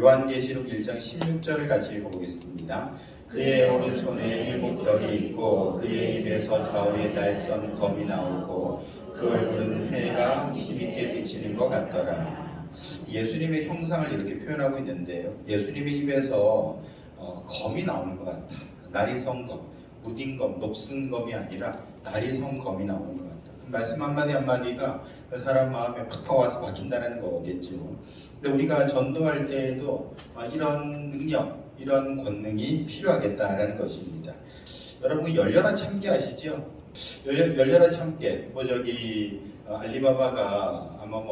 요한계시록 1장 16절을 같이 읽어보겠습니다. 그의 오른손에 7 별이 있고 그의 입에서 좌우에 날선 검이 나오고 그 얼굴은 해가 힘있게 비치는 것 같더라. 예수님의 형상을 이렇게 표현하고 있는데요. 예수님의 입에서 검이 나오는 것 같다. 나리선 검, 무딘 검, 녹슨 검이 아니라 나리선 검이 나오는 것 같다. 그 말씀 한마디 한마디가 그 사람 마음에 팍팍 와서 박힌다는 거겠죠. 근데 우리가 전도할 때에도 이런 능력, 이런 권능이 필요하겠다라는 것입니다. 여러분 열려라 참깨 아시죠? 열려라 참깨. 알리바바가 아마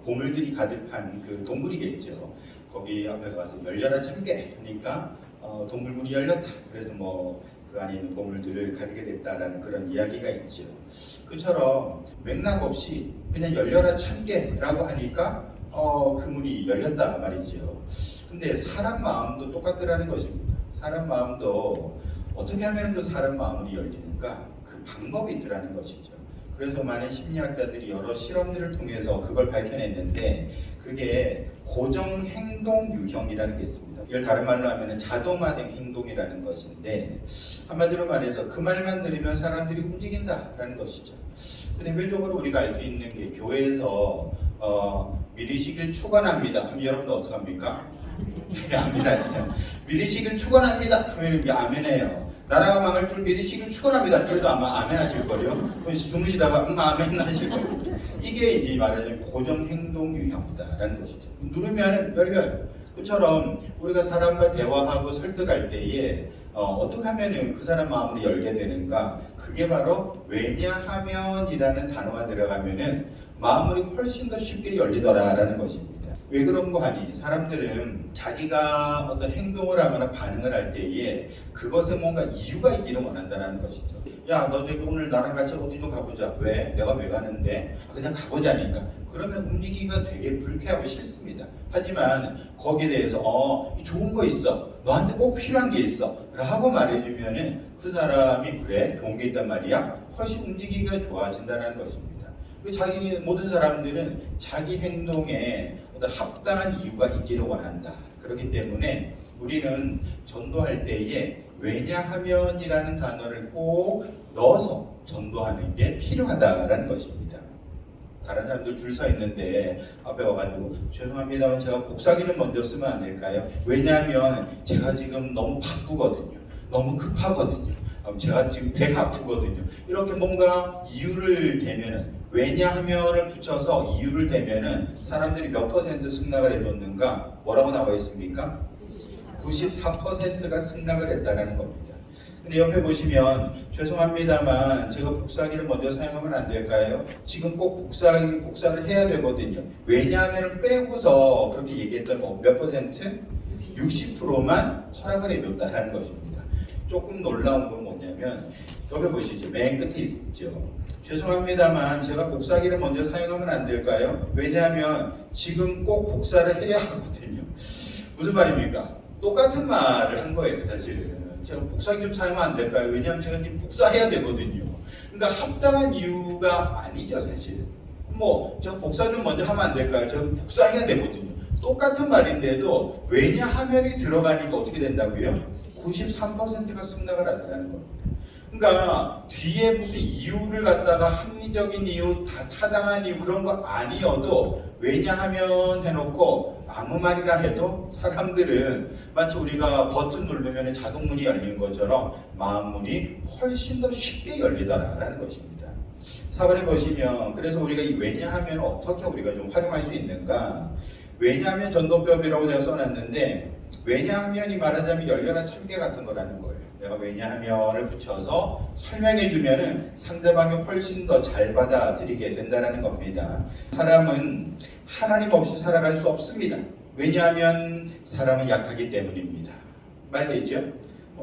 보물들이 가득한 그 동굴이겠죠. 거기 앞에 가서 열려라 참깨 하니까 동굴문이 열렸다. 그래서 그 안에 있는 보물들을 가지게 됐다라는 그런 이야기가 있죠. 그처럼 맥락 없이 그냥 열려라 참깨라고 하니까 그 문이 열렸다 말이죠. 근데 사람 마음도 똑같더라는 것입니다. 사람 마음도 어떻게 하면 그 사람 마음이 열리는가? 그 방법이 있더라는 것이죠. 그래서 많은 심리학자들이 여러 실험들을 통해서 그걸 밝혀냈는데 그게 고정 행동 유형이라는 게 있습니다. 이걸 다른 말로 하면 자동화된 행동이라는 것인데 한마디로 말해서 그 말만 들으면 사람들이 움직인다라는 것이죠. 대표적으로 우리가 알 수 있는 게 교회에서 믿으시길 축원합니다 하면 여러분들 어떡합니까? 아멘하시죠. 믿으시길 축원합니다 하면 이게 아멘해요. 나라가 망할 줄 믿으시길 축원합니다. 그래도 아마 아멘 하실 거요. 주무시다가 아멘 하실 거예요. 이게 이제 말하자면 고정 행동 유형이다라는 것이죠. 누르면 열려요. 그처럼 우리가 사람과 대화하고 설득할 때에 어떻게 하면 그 사람 마음을 열게 되는가? 그게 바로 왜냐하면이라는 단어가 들어가면은 마음이 훨씬 더 쉽게 열리더라라는 것입니다. 왜 그런 거 하니? 사람들은 자기가 어떤 행동을 하거나 반응을 할 때에 그것에 뭔가 이유가 있기를 원한다는 것이죠. 야, 너 저기 오늘 나랑 같이 어디 좀 가보자. 왜? 내가 왜 가는데? 그냥 가보자니까. 그러면 움직이기가 되게 불쾌하고 싫습니다. 하지만 거기에 대해서 좋은 거 있어. 너한테 꼭 필요한 게 있어. 라고 말해주면은 그 사람이 그래 좋은 게 있단 말이야. 훨씬 움직이기가 좋아진다는 것입니다. 모든 사람들은 자기 행동에 어떤 합당한 이유가 있기를 원한다. 그렇기 때문에 우리는 전도할 때에 왜냐하면이라는 단어를 꼭 넣어서 전도하는 게 필요하다라는 것입니다. 다른 사람들 줄 서 있는데 앞에 와가지고 죄송합니다만 제가 복사기 좀 먼저 쓰면 안 될까요? 왜냐하면 제가 지금 너무 바쁘거든요. 너무 급하거든요. 제가 지금 배가 아프거든요. 이렇게 뭔가 이유를 대면은 왜냐하면을 붙여서 이유를 대면은 사람들이 몇 % 승낙을 해줬는가? 뭐라고 나와 있습니까? 94%가 승낙을 했다라는 겁니다. 근데 옆에 보시면 죄송합니다만 제가 복사기를 먼저 사용하면 안 될까요? 지금 꼭 복사를 해야 되거든요. 왜냐하면 빼고서 그렇게 얘기했던 몇 %? 60%만 허락을 해줬다라는 것입니다. 조금 놀라운 건 뭐냐면 옆에 보시죠. 맨 끝에 있죠. 죄송합니다만 제가 복사기를 먼저 사용하면 안 될까요? 왜냐하면 지금 꼭 복사를 해야 하거든요. 무슨 말입니까? 똑같은 말을 한 거예요, 사실은. 제가 복사기 좀 사용하면 안 될까요? 왜냐하면 제가 지금 복사해야 되거든요. 그러니까 합당한 이유가 아니죠, 사실. 제가 복사 좀 먼저 하면 안 될까요? 제가 복사해야 되거든요. 똑같은 말인데도 왜냐하면이 들어가니까 어떻게 된다고요? 93%가 승낙을 하더라는 겁니다. 그러니까 뒤에 무슨 이유를 갖다가 합리적인 이유, 타당한 이유 그런 거 아니어도 왜냐하면 해놓고 아무 말이나 해도 사람들은 마치 우리가 버튼 누르면 자동문이 열리는 것처럼 마음문이 훨씬 더 쉽게 열리더라라는 것입니다. 4번에 보시면 그래서 우리가 이 왜냐하면 어떻게 우리가 좀 활용할 수 있는가? 왜냐하면 전도법이라고 제가 써놨는데 왜냐하면이 말하자면 열려라 참깨 같은 거라는 거예요. 내가 왜냐하면을 붙여서 설명해 주면은 상대방이 훨씬 더 잘 받아들이게 된다는 겁니다. 사람은 하나님 없이 살아갈 수 없습니다. 왜냐하면 사람은 약하기 때문입니다. 말되죠?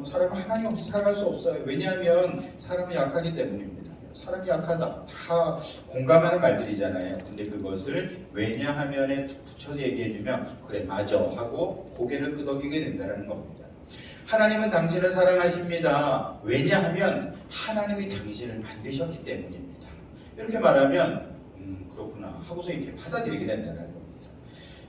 사람은 하나님 없이 살아갈 수 없어요. 왜냐하면 사람은 약하기 때문입니다. 사람이 약하다. 다 공감하는 말들이잖아요. 근데 그것을 왜냐하면에 붙여서 얘기해주면 그래 맞아 하고 고개를 끄덕이게 된다는 겁니다. 하나님은 당신을 사랑하십니다. 왜냐하면 하나님이 당신을 만드셨기 때문입니다. 이렇게 말하면 그렇구나 하고서 이렇게 받아들이게 된다는 겁니다.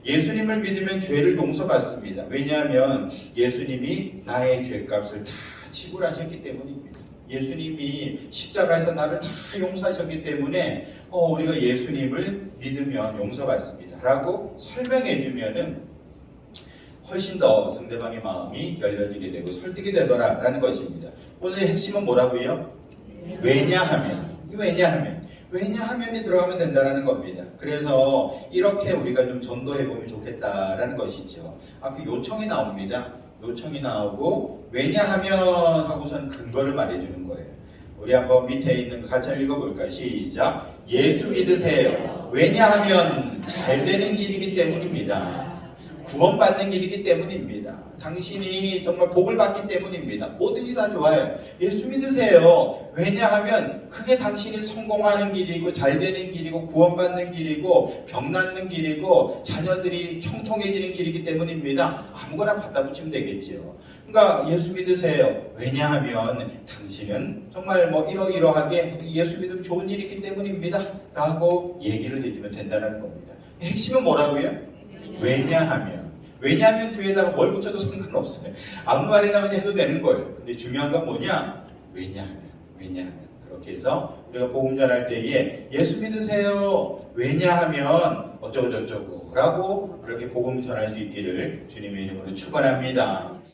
예수님을 믿으면 죄를 용서받습니다. 왜냐하면 예수님이 나의 죄값을 다 지불하셨기 때문입니다. 예수님이 십자가에서 나를 다 용서하셨기 때문에 우리가 예수님을 믿으면 용서받습니다 라고 설명해 주면은 훨씬 더 상대방의 마음이 열려지게 되고 설득이 되더라 라는 것입니다. 오늘의 핵심은 뭐라고요? 왜냐하면이 들어가면 된다는 겁니다. 그래서 이렇게 우리가 좀 전도해 보면 좋겠다라는 것이죠. 앞에 요청이 나옵니다. 요청이 나오고 왜냐하면 하고서는 근거를 말해주는 거예요. 우리 한번 밑에 있는 거 같이 읽어볼까요? 시작. 예수 믿으세요. 왜냐하면 잘 되는 길이기 때문입니다. 구원받는 길이기 때문입니다. 당신이 정말 복을 받기 때문입니다. 뭐든지 다 좋아요. 예수 믿으세요. 왜냐하면 그게 당신이 성공하는 길이고 잘 되는 길이고 구원받는 길이고 병 낫는 길이고 자녀들이 형통해지는 길이기 때문입니다. 아무거나 갖다 붙이면 되겠죠. 그러니까 예수 믿으세요. 왜냐하면 당신은 정말 뭐 이러이러하게 예수 믿으면 좋은 일이 있기 때문입니다. 라고 얘기를 해주면 된다는 겁니다. 핵심은 뭐라고요? 왜냐하면 뒤에다가 뭘 붙여도 상관없어요. 아무 말이나 그냥 해도 되는 거예요. 근데 중요한 건 뭐냐? 왜냐하면 그렇게 해서 우리가 복음 전할 때에 예수 믿으세요. 왜냐하면 어쩌고 저쩌고 라고 그렇게 복음 전할 수 있기를 주님의 이름으로 축원합니다.